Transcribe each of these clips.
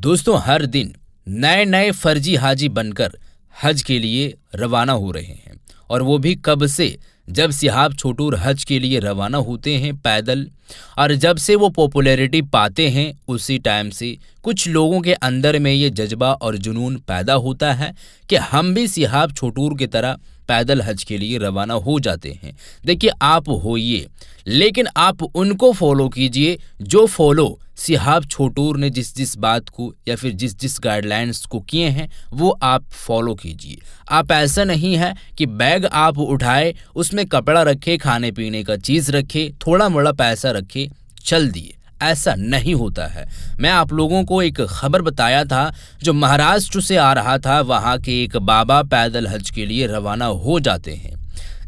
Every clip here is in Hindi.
दोस्तों, हर दिन नए नए फर्जी हाजी बनकर हज के लिए रवाना हो रहे हैं। और वो भी कब से, जब सिहाब छोटूर हज के लिए रवाना होते हैं पैदल। और जब से वो पॉपुलैरिटी पाते हैं उसी टाइम से कुछ लोगों के अंदर में ये जज्बा और जुनून पैदा होता है कि हम भी सिहाब छोटूर की तरह पैदल हज के लिए रवाना हो जाते हैं। देखिए, आप होइए, लेकिन आप उनको फॉलो कीजिए जो फॉलो सिहाब छोटूर ने जिस जिस बात को या फिर जिस जिस गाइडलाइंस को किए हैं वो आप फॉलो कीजिए। आप ऐसा नहीं है कि बैग आप उठाए, उसमें कपड़ा रखे, खाने पीने का चीज़ रखे, थोड़ा मोड़ा पैसा रखे, चल दिए। ऐसा नहीं होता है। मैं आप लोगों को एक खबर बताया था जो महाराष्ट्र से आ रहा था। वहाँ के एक बाबा पैदल हज के लिए रवाना हो जाते हैं।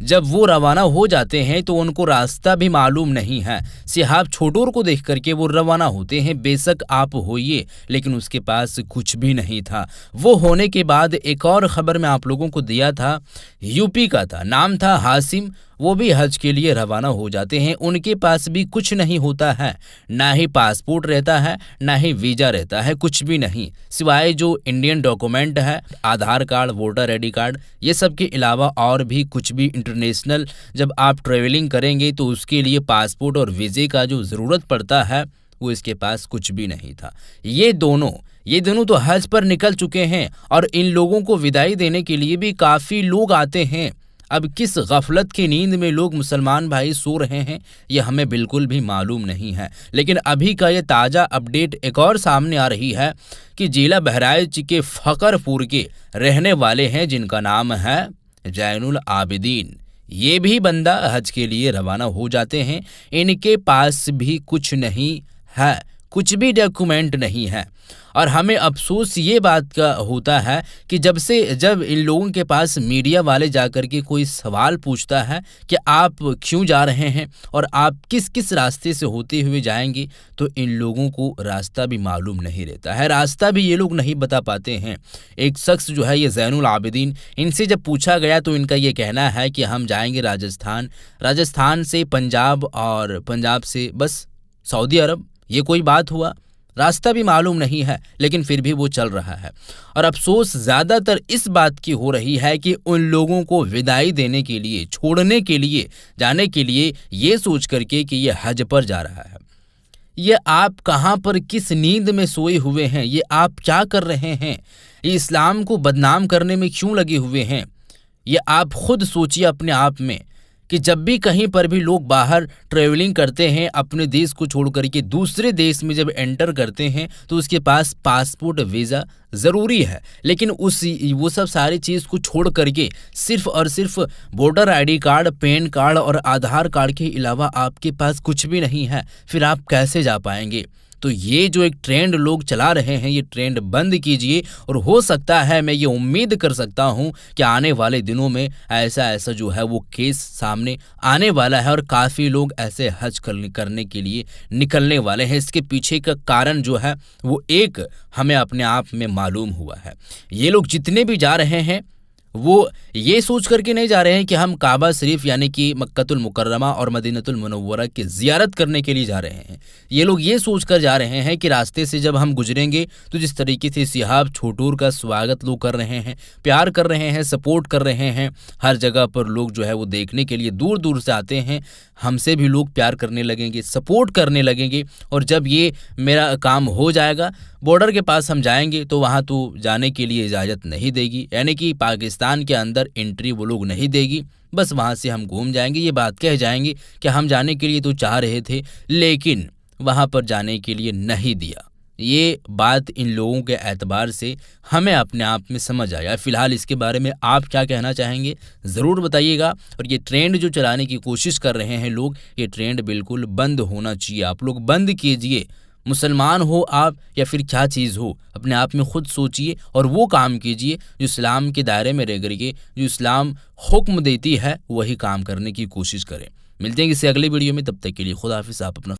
जब वो रवाना हो जाते हैं तो उनको रास्ता भी मालूम नहीं है। सिहाब छोटूर को देख करके वो रवाना होते हैं। बेशक आप होइए, लेकिन उसके पास कुछ भी नहीं था। वो होने के बाद एक और ख़बर मैं आप लोगों को दिया था, यूपी का था, नाम था हासिम। वो भी हज के लिए रवाना हो जाते हैं। उनके पास भी कुछ नहीं होता है, ना ही पासपोर्ट रहता है, ना ही वीज़ा रहता है, कुछ भी नहीं, सिवाय जो इंडियन डॉक्यूमेंट है, आधार कार्ड, वोटर आईडी कार्ड, ये सब के अलावा और भी कुछ भी इंटरनेशनल जब आप ट्रैवलिंग करेंगे तो उसके लिए पासपोर्ट और वीज़े का जो ज़रूरत पड़ता है वो इसके पास कुछ भी नहीं था। ये दोनों तो हज पर निकल चुके हैं और इन लोगों को विदाई देने के लिए भी काफ़ी लोग आते हैं। अब किस गफलत की नींद में लोग मुसलमान भाई सो रहे हैं ये हमें बिल्कुल भी मालूम नहीं है। लेकिन अभी का ये ताज़ा अपडेट एक और सामने आ रही है कि जिला बहराइच के फ़करपुर के रहने वाले हैं जिनका नाम है जैनुल आबिदीन। ये भी बंदा हज के लिए रवाना हो जाते हैं। इनके पास भी कुछ नहीं है, कुछ भी डॉक्यूमेंट नहीं है। और हमें अफसोस ये बात का होता है कि जब इन लोगों के पास मीडिया वाले जाकर के कोई सवाल पूछता है कि आप क्यों जा रहे हैं और आप किस किस रास्ते से होते हुए जाएंगे, तो इन लोगों को रास्ता भी मालूम नहीं रहता है, रास्ता भी ये लोग नहीं बता पाते हैं। एक शख्स जो है ये जैनुल आबिदीन, इनसे जब पूछा गया तो इनका ये कहना है कि हम जाएंगे राजस्थान से पंजाब और पंजाब से बस सऊदी अरब। ये कोई बात हुआ? रास्ता भी मालूम नहीं है, लेकिन फिर भी वो चल रहा है। और अफसोस ज़्यादातर इस बात की हो रही है कि उन लोगों को विदाई देने के लिए, छोड़ने के लिए, जाने के लिए ये सोच करके कि ये हज पर जा रहा है। ये आप कहाँ पर किस नींद में सोए हुए हैं? ये आप क्या कर रहे हैं? ये इस्लाम को बदनाम करने में क्यों लगे हुए हैं? ये आप खुद सोचिए अपने आप में कि जब भी कहीं पर भी लोग बाहर ट्रैवलिंग करते हैं, अपने देश को छोड़ करके दूसरे देश में जब एंटर करते हैं तो उसके पास पासपोर्ट, वीज़ा ज़रूरी है। लेकिन वो सब सारी चीज़ को छोड़ करके सिर्फ और सिर्फ voter ID card, pan card और आधार कार्ड के अलावा आपके पास कुछ भी नहीं है, फिर आप कैसे जा पाएंगे? तो ये जो एक ट्रेंड लोग चला रहे हैं, ये ट्रेंड बंद कीजिए। और हो सकता है, मैं ये उम्मीद कर सकता हूँ कि आने वाले दिनों में ऐसा जो है वो केस सामने आने वाला है और काफ़ी लोग ऐसे हज करने के लिए निकलने वाले हैं। इसके पीछे का कारण जो है वो एक हमें अपने आप में मालूम हुआ है। ये लोग जितने भी जा रहे हैं वो ये सोच करके नहीं जा रहे हैं कि हम काबा शरीफ यानी कि मक्कतुल मुकर्रमा और मदीनतुल मुनव्वरा की ज़ियारत करने के लिए जा रहे हैं। ये लोग ये सोच कर जा रहे हैं कि रास्ते से जब हम गुजरेंगे तो जिस तरीके से सिहाब छोटूर का स्वागत लोग कर रहे हैं, प्यार कर रहे हैं, सपोर्ट कर रहे हैं, हर जगह पर लोग जो है वो देखने के लिए दूर दूर से आते हैं, हमसे भी लोग प्यार करने लगेंगे, सपोर्ट करने लगेंगे। और जब ये मेरा काम हो जाएगा, बॉर्डर के पास हम जाएंगे तो वहाँ तो जाने के लिए इजाज़त नहीं देगी, यानी कि पाकिस्तान के अंदर एंट्री वो लोग नहीं देगी। बस वहाँ से हम घूम जाएंगे, ये बात कह जाएंगे कि हम जाने के लिए तो चाह रहे थे लेकिन वहाँ पर जाने के लिए नहीं दिया। ये बात इन लोगों के एतबार से हमें अपने आप में समझ आया। फ़िलहाल इसके बारे में आप क्या कहना चाहेंगे ज़रूर बताइएगा। और ये ट्रेंड जो चलाने की कोशिश कर रहे हैं लोग, ये ट्रेंड बिल्कुल बंद होना चाहिए। आप लोग बंद कीजिए। मुसलमान हो आप या फिर क्या चीज़ हो, अपने आप में खुद सोचिए और वो काम कीजिए जो इस्लाम के दायरे में रह करके, जो इस्लाम हुक्म देती है वही काम करने की कोशिश करें। मिलते हैं किसी अगले वीडियो में, तब तक के लिए खुदा हाफिज़। आप अपना